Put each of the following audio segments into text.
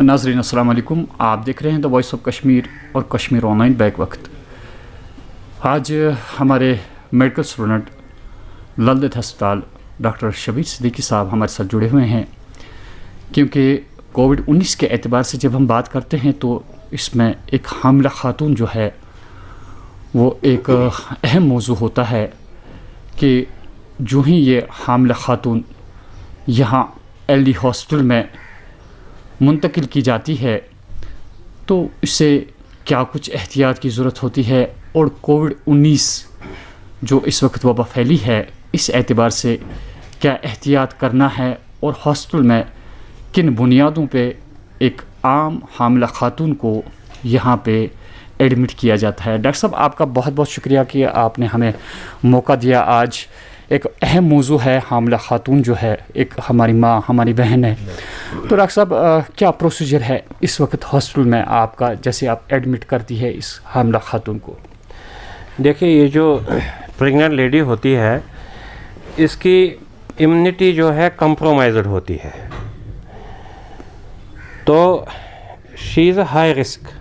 नाज़रीन अस्सलाम वालेकुम। आप देख रहे हैं द वॉइस ऑफ कश्मीर और कश्मीर ऑनलाइन बैक वक्त। आज हमारे मेडिकल स्टूडेंट ललदत हस्पताल डॉक्टर शबीर सिद्दीकी साहब हमारे साथ जुड़े हुए हैं, क्योंकि कोविड-19 के एतबार से जब हम बात करते हैं तो इसमें एक हामिला खातून जो है वो एक अहम मौजू होता है कि जो ही ये हामिला खातून यहाँ एलडी हॉस्पिटल में मुंतकिल की जाती है तो इससे क्या कुछ एहतियात की ज़रूरत होती है, और कोविड-19 जो इस वक्त वबा फैली है इस एतबार से क्या एहतियात करना है, और हॉस्पिटल में किन बुनियादों पे एक आम हामिला खातून को यहाँ पे एडमिट किया जाता है। डॉक्टर साहब, आपका बहुत बहुत शुक्रिया कि आपने हमें मौका दिया। आज एक अहम मौजू है हामिला खातून जो है, एक हमारी माँ हमारी बहन है। तो डॉक्टर साहब, क्या प्रोसीजर है इस वक्त हॉस्पिटल में आपका, जैसे आप एडमिट करती है इस हामिला खातून को? देखिए, ये जो प्रेग्नेंट लेडी होती है इसकी इम्यूनिटी जो है कंप्रोमाइज्ड होती है, तो she is a high risk.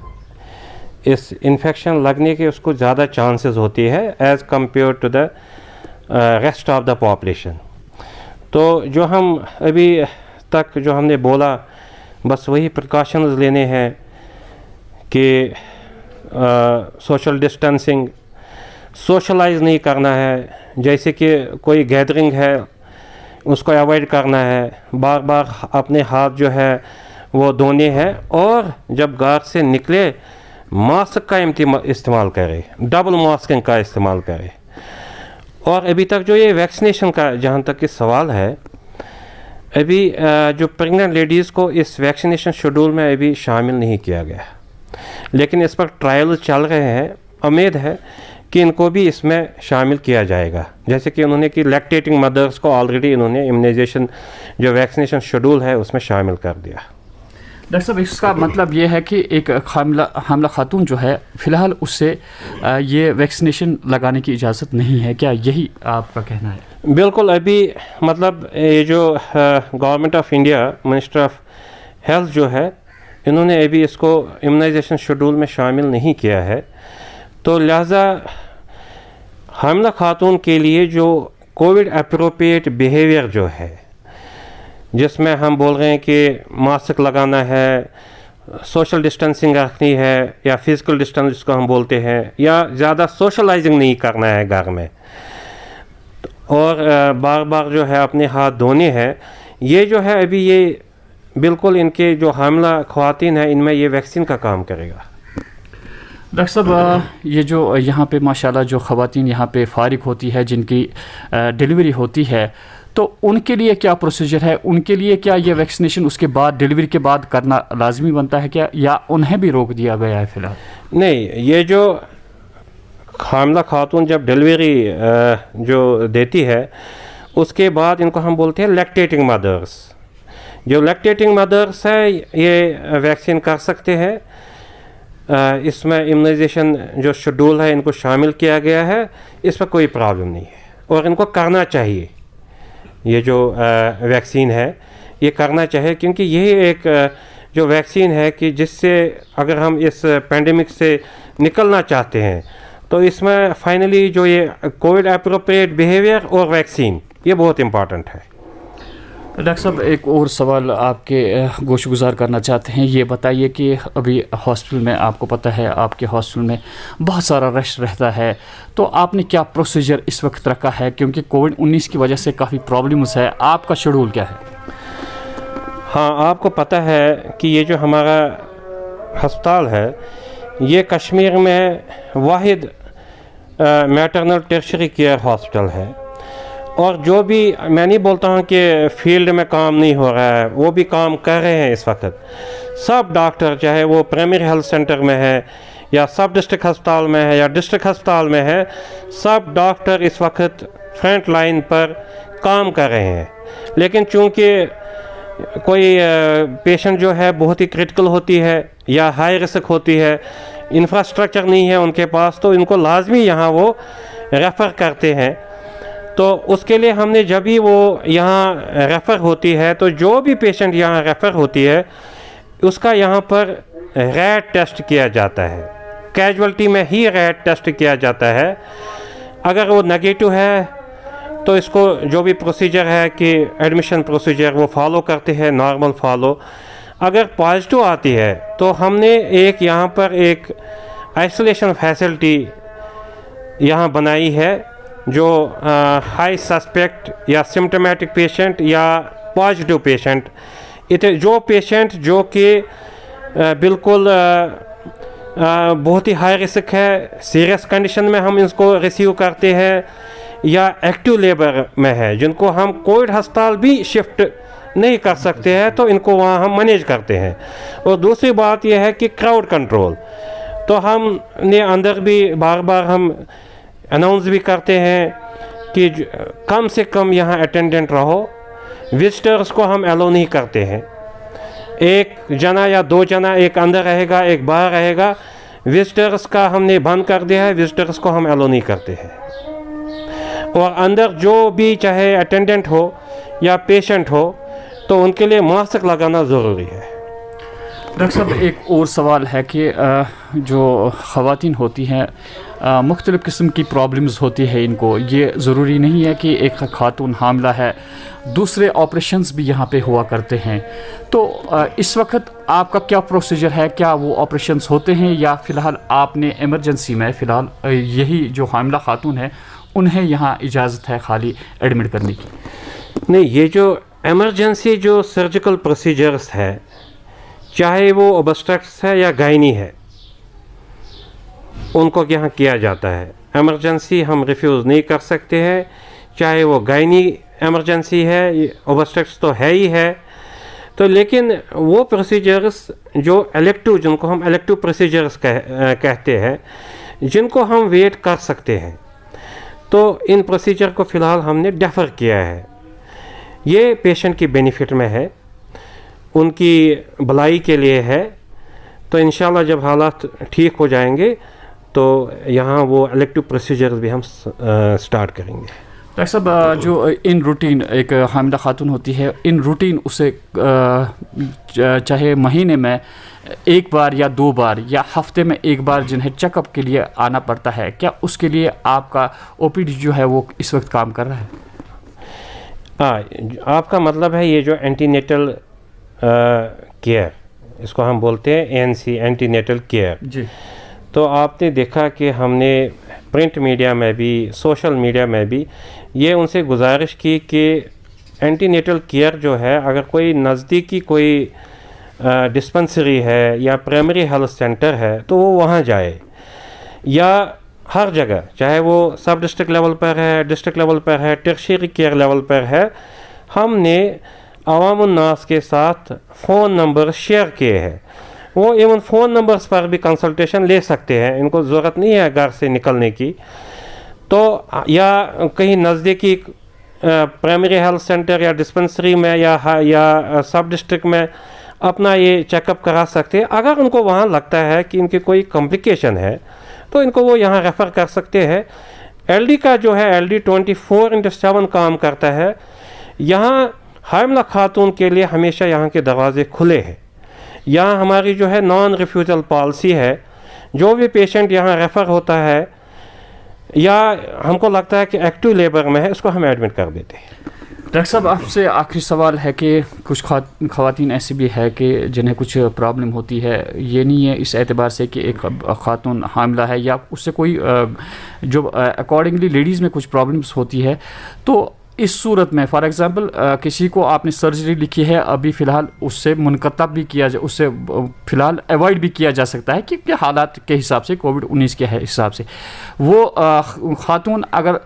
इस इन्फेक्शन लगने के उसको ज़्यादा चांसेस होती है as compare to the rest of the population. तो जो हम अभी तक जो हमने बोला बस वही प्रिकॉशंस लेने हैं कि सोशल डिस्टेंसिंग, सोशलाइज नहीं करना है, जैसे कि कोई गैदरिंग है उसको अवॉइड करना है, बार बार अपने हाथ जो है वो धोने हैं, और जब घर से निकले मास्क का इस्तेमाल करें, डबल मास्किंग का इस्तेमाल करें। और अभी तक जो ये वैक्सीनेशन का जहाँ तक कि सवाल है, अभी जो प्रेग्नेंट लेडीज़ को इस वैक्सीनेशन शेड्यूल में अभी शामिल नहीं किया गया, लेकिन इस पर ट्रायल चल रहे हैं। उम्मीद है कि इनको भी इसमें शामिल किया जाएगा, जैसे कि उन्होंने कि लैक्टेटिंग मदर्स को ऑलरेडी इन्होंने इम्यूनाइजेशन जो वैक्सीनेशन शेड्यूल है उसमें शामिल कर दिया। डॉक्टर साहब, इसका मतलब ये है कि एक हामिला खातून जो है फ़िलहाल उससे ये वैक्सीनेशन लगाने की इजाज़त नहीं है, क्या यही आपका कहना है? बिल्कुल, अभी मतलब ये जो government of India minister of health जो है इन्होंने अभी इसको इम्यूनाइजेशन शेड्यूल में शामिल नहीं किया है, तो लिहाजा हामिला खातून के लिए जो कोविड अप्रोप्रिएट बिहेवियर जो है, जिसमें हम बोल रहे हैं कि मास्क लगाना है, सोशल डिस्टेंसिंग रखनी है, या फिज़िकल डिस्टेंस जिसको हम बोलते हैं, या ज़्यादा सोशलाइजिंग नहीं करना है घर में, और बार बार जो है अपने हाथ धोने हैं, ये जो है अभी ये बिल्कुल इनके जो हामिला ख़वातीन हैं इनमें ये वैक्सीन का काम करेगा। डॉक्टर साहब, ये जो यहाँ पे माशाल्लाह जो ख़वातीन यहाँ पे फारिग होती है, जिनकी डिलीवरी होती है, तो उनके लिए क्या प्रोसीजर है? उनके लिए क्या ये वैक्सीनेशन उसके बाद डिलीवरी के बाद करना लाजमी बनता है क्या, या उन्हें भी रोक दिया गया है फ़िलहाल? नहीं, ये जो हामिला खातून जब डिलीवरी जो देती है उसके बाद इनको हम बोलते हैं लैक्टेटिंग मदर्स। जो लैक्टेटिंग मदर्स है ये वैक्सीन कर सकते हैं, इसमें इम्यूनाइजेशन जो शेड्यूल है इनको शामिल किया गया है, इस पर कोई प्रॉब्लम नहीं है, और इनको करना चाहिए। ये जो वैक्सीन है ये करना चाहिए, क्योंकि यही एक जो वैक्सीन है कि जिससे अगर हम इस पेंडेमिक से निकलना चाहते हैं तो इसमें फाइनली जो ये कोविड अप्रोप्रिएट बिहेवियर और वैक्सीन ये बहुत इम्पॉर्टेंट है। डॉक्टर साहब, एक और सवाल आपके गोशगुजार करना चाहते हैं। ये बताइए कि अभी हॉस्पिटल में आपको पता है आपके हॉस्पिटल में बहुत सारा रश रहता है, तो आपने क्या प्रोसीजर इस वक्त रखा है, क्योंकि कोविड-19 की वजह से काफ़ी प्रॉब्लम्स है, आपका शेड्यूल क्या है? हाँ, आपको पता है कि ये जो हमारा हस्पताल है ये कश्मीर में वाहिद मैटरनल टर्शरी केयर हॉस्पिटल है, और जो भी, मैं नहीं बोलता हूँ कि फील्ड में काम नहीं हो रहा है, वो भी काम कर रहे हैं इस वक्त। सब डॉक्टर, चाहे वो प्राइमरी हेल्थ सेंटर में है या सब डिस्ट्रिक्ट अस्पताल में है या डिस्ट्रिक्ट अस्पताल में है, सब डॉक्टर इस वक्त फ्रंट लाइन पर काम कर रहे हैं। लेकिन चूँकि कोई पेशेंट जो है बहुत ही क्रिटिकल होती है या हाई रिस्क होती है, इंफ्रास्ट्रक्चर नहीं है उनके पास, तो इनको लाजमी यहाँ वो रेफ़र करते हैं। तो उसके लिए हमने जब भी वो यहाँ रेफ़र होती है, तो जो भी पेशेंट यहाँ रेफ़र होती है उसका यहाँ पर रैट टेस्ट किया जाता है, कैजुअल्टी में ही रैट टेस्ट किया जाता है। अगर वो नेगेटिव है तो इसको जो भी प्रोसीजर है कि एडमिशन प्रोसीजर वो फॉलो करते हैं, नॉर्मल फॉलो। अगर पॉजिटिव आती है तो हमने एक यहाँ पर एक आइसोलेशन फैसिलिटी यहाँ बनाई है, जो हाई सस्पेक्ट या सिम्टोमेटिक पेशेंट या पॉजिटिव पेशेंट, जो पेशेंट जो कि बिल्कुल बहुत ही हाई रिस्क है, सीरियस कंडीशन में हम इसको रिसीव करते हैं, या एक्टिव लेबर में है जिनको हम कोविड अस्पताल भी शिफ्ट नहीं कर सकते हैं, तो इनको वहाँ हम मैनेज करते हैं। और दूसरी बात यह है कि क्राउड कंट्रोल, तो हमने अंदर भी बार बार हम अनाउंस भी करते हैं कि कम से कम यहाँ अटेंडेंट रहो, विजिटर्स को हम अलो नहीं करते हैं। एक जना या दो जना, एक अंदर रहेगा एक बाहर रहेगा, विजिटर्स का हमने बंद कर दिया है, विजिटर्स को हम अलो नहीं करते हैं। और अंदर जो भी चाहे अटेंडेंट हो या पेशेंट हो तो उनके लिए मास्क लगाना ज़रूरी है। डॉक्टर साहब, एक और सवाल है कि जो ख़वातीन होती हैं, मुख्तलिफ़ किस्म की प्रॉब्लम्स होती है इनको, ये ज़रूरी नहीं है कि एक खातून हामिला है, दूसरे ऑपरेशंस भी यहाँ पे हुआ करते हैं। तो इस वक्त आपका क्या प्रोसीजर है, क्या वो ऑपरेशंस होते हैं या फ़िलहाल आपने इमरजेंसी में फ़िलहाल यही जो हामिला खातून है उन्हें यहाँ इजाज़त है खाली एडमिट करने की? नहीं, ये जो इमरजेंसी जो सर्जिकल प्रोसीजर्स है, चाहे वो ओबस्ट्रक्ट्स है या गायनी है, उनको यहाँ किया जाता है। इमरजेंसी हम रिफ्यूज़ नहीं कर सकते हैं, चाहे वो गायनी इमरजेंसी है, ओबस्ट्रक्ट्स तो है ही है। तो लेकिन वो प्रोसीजर्स जो इलेक्टिव, जिनको हम इलेक्टिव प्रोसीजर्स कहते हैं, जिनको हम वेट कर सकते हैं, तो इन प्रोसीजर को फ़िलहाल हमने डेफर किया है। ये पेशेंट की बेनिफिट में है, उनकी भलाई के लिए है। तो इंशाल्लाह जब हालात ठीक हो जाएंगे तो यहाँ वो इलेक्टिव प्रोसीजर भी हम स्टार्ट करेंगे। डॉक्टर साहब, जो इन रूटीन एक हामिला खातून होती है, इन रूटीन उसे चाहे महीने में एक बार या दो बार या हफ्ते में एक बार जिन्हें चेकअप के लिए आना पड़ता है, क्या उसके लिए आपका ओपीडी जो है वो इस वक्त काम कर रहा है? आपका मतलब है ये जो एंटीनेटल केयर, इसको हम बोलते हैं एएनसी, एंटीनेटल केयर जी। तो आपने देखा कि हमने प्रिंट मीडिया में भी, सोशल मीडिया में भी ये उनसे गुजारिश की कि एंटीनेटल केयर जो है, अगर कोई नज़दीकी कोई डिस्पेंसरी है या प्राइमरी हेल्थ सेंटर है तो वो वहाँ जाए, या हर जगह, चाहे वो सब डिस्ट्रिक्ट लेवल पर है, डिस्ट्रिक्ट लेवल पर है, टर्शियरी केयर लेवल पर है, हमने अवामुन्नास के साथ फ़ोन नंबर शेयर किए हैं। वो इवन फ़ोन नंबर्स पर भी कंसल्टेशन ले सकते हैं, इनको ज़रूरत नहीं है घर से निकलने की। तो या कहीं नज़दीकी प्राइमरी हेल्थ सेंटर या डिस्पेंसरी में या सब डिस्ट्रिक्ट में अपना ये चेकअप करा सकते हैं। अगर उनको वहाँ लगता है कि इनकी कोई कॉम्प्लिकेशन है तो इनको वो यहाँ रेफ़र कर सकते हैं। एलडी का जो है, एलडी 24/7 काम करता है। यहाँ हामिला खातून के लिए हमेशा यहाँ के दरवाजे खुले हैं। यहाँ हमारी जो है नॉन रिफ्यूजल पॉलिसी है, जो भी पेशेंट यहाँ रेफ़र होता है या हमको लगता है कि एक्टिव लेबर में है, उसको हम एडमिट कर देते हैं। डॉक्टर साहब, आपसे आखिरी सवाल है कि कुछ ख़वातीन ऐसी भी है कि जिन्हें कुछ प्रॉब्लम होती है, ये नहीं है इस एतबार से कि एक खातून हामिला है या उससे कोई जो अकॉर्डिंगली लेडीज़ में कुछ प्रॉब्लम्स होती है, तो इस सूरत में फॉर एग्ज़ाम्पल किसी को आपने सर्जरी लिखी है, अभी फ़िलहाल उससे मुनक़ता भी किया जा, उससे फ़िलहाल अवॉइड भी किया जा सकता है क्योंकि हालात के हिसाब से, कोविड-19 के हिसाब से, वो खातून अगर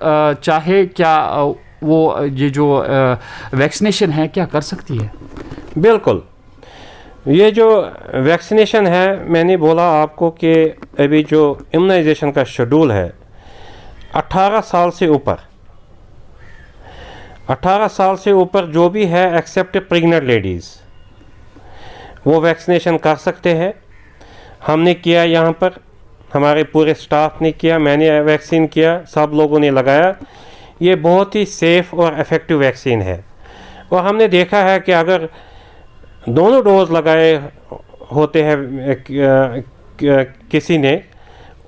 चाहे, क्या वो ये जो वैक्सीनेशन है क्या कर सकती है? बिल्कुल, ये जो वैक्सीनेशन है, मैंने बोला आपको कि अभी जो इम्यूनाइजेशन का शेड्यूल है, 18 साल से ऊपर जो भी है एक्सेप्ट प्रेग्नेंट लेडीज़, वो वैक्सीनेशन कर सकते हैं। हमने किया, यहाँ पर हमारे पूरे स्टाफ ने किया, मैंने वैक्सीन किया, सब लोगों ने लगाया। ये बहुत ही सेफ़ और इफ़ेक्टिव वैक्सीन है। और हमने देखा है कि अगर दोनों डोज लगाए होते हैं किसी ने,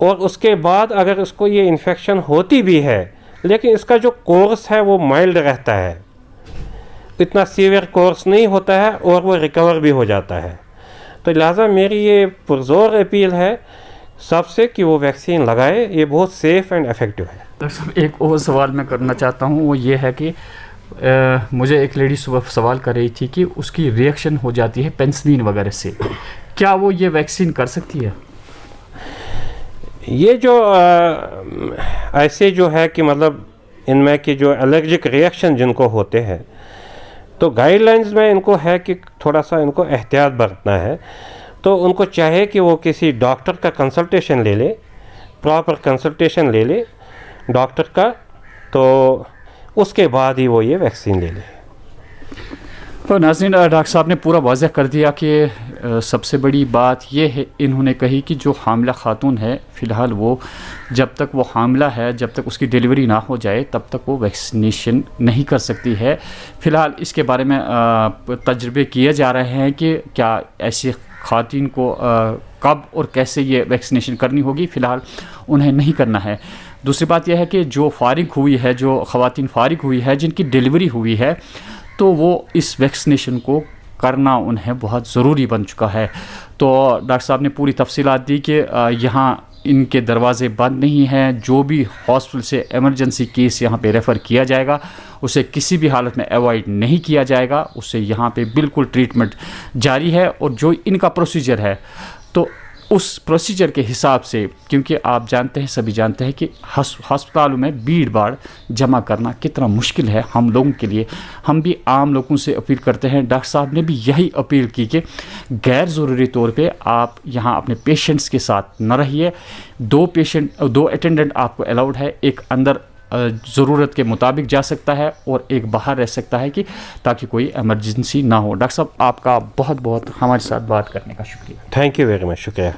और उसके बाद अगर उसको ये इन्फेक्शन होती भी है लेकिन इसका जो कोर्स है वो माइल्ड रहता है, इतना सीवियर कोर्स नहीं होता है और वो रिकवर भी हो जाता है। तो लिहाजा मेरी ये पुरज़ोर अपील है सबसे कि वो वैक्सीन लगाए, ये बहुत सेफ़ एंड इफ़ेक्टिव है। डॉक्टर साहब, एक और सवाल मैं करना चाहता हूँ, वो ये है कि मुझे एक लेडी सुबह सवाल कर रही थी कि उसकी रिएक्शन हो जाती है पेनिसिलिन वगैरह से, क्या वो ये वैक्सीन कर सकती है? ये जो ऐसे जो है कि मतलब इनमें कि जो एलर्जिक रिएक्शन जिनको होते हैं, तो गाइडलाइंस में इनको है कि थोड़ा सा इनको एहतियात बरतना है। तो उनको चाहे कि वो किसी डॉक्टर का कंसल्टेशन ले ले, प्रॉपर कंसल्टेशन ले ले डॉक्टर का, तो उसके बाद ही वो ये वैक्सीन ले ले। तो नाज़रीन, डॉक्टर साहब ने पूरा वाज़ह कर दिया कि सबसे बड़ी बात ये है, इन्होंने कही कि जो हामिला खातून है फ़िलहाल वो जब तक वो हामिला है, जब तक उसकी डिलीवरी ना हो जाए तब तक वो वैक्सीनेशन नहीं कर सकती है। फ़िलहाल इसके बारे में तजर्बे किए जा रहे हैं कि क्या ऐसी खातून को कब और कैसे ये वैक्सीनेशन करनी होगी। फ़िलहाल उन्हें नहीं करना है। दूसरी बात यह है कि जो फारिग हुई है, जो ख़वातीन फारिग हुई है, जिनकी डिलीवरी हुई है, तो वो इस वैक्सीनेशन को करना उन्हें बहुत ज़रूरी बन चुका है। तो डॉक्टर साहब ने पूरी तफसीलात दी कि यहाँ इनके दरवाज़े बंद नहीं हैं। जो भी हॉस्पिटल से इमरजेंसी केस यहाँ पे रेफ़र किया जाएगा उसे किसी भी हालत में अवॉइड नहीं किया जाएगा, उससे यहाँ पे बिल्कुल ट्रीटमेंट जारी है। और जो इनका प्रोसीजर है तो उस प्रोसीजर के हिसाब से, क्योंकि आप जानते हैं, सभी जानते हैं कि अस्पतालों में भीड़ भाड़ जमा करना कितना मुश्किल है हम लोगों के लिए। हम भी आम लोगों से अपील करते हैं, डॉक्टर साहब ने भी यही अपील की कि गैर ज़रूरी तौर पे आप यहाँ अपने पेशेंट्स के साथ न रहिए। 2 अटेंडेंट आपको अलाउड है, एक अंदर ज़रूरत के मुताबिक जा सकता है और एक बाहर रह सकता है, कि ताकि कोई इमरजेंसी ना हो। डॉक्टर साहब, आपका बहुत बहुत हमारे साथ बात करने का शुक्रिया। थैंक यू वेरी मच, शुक्रिया।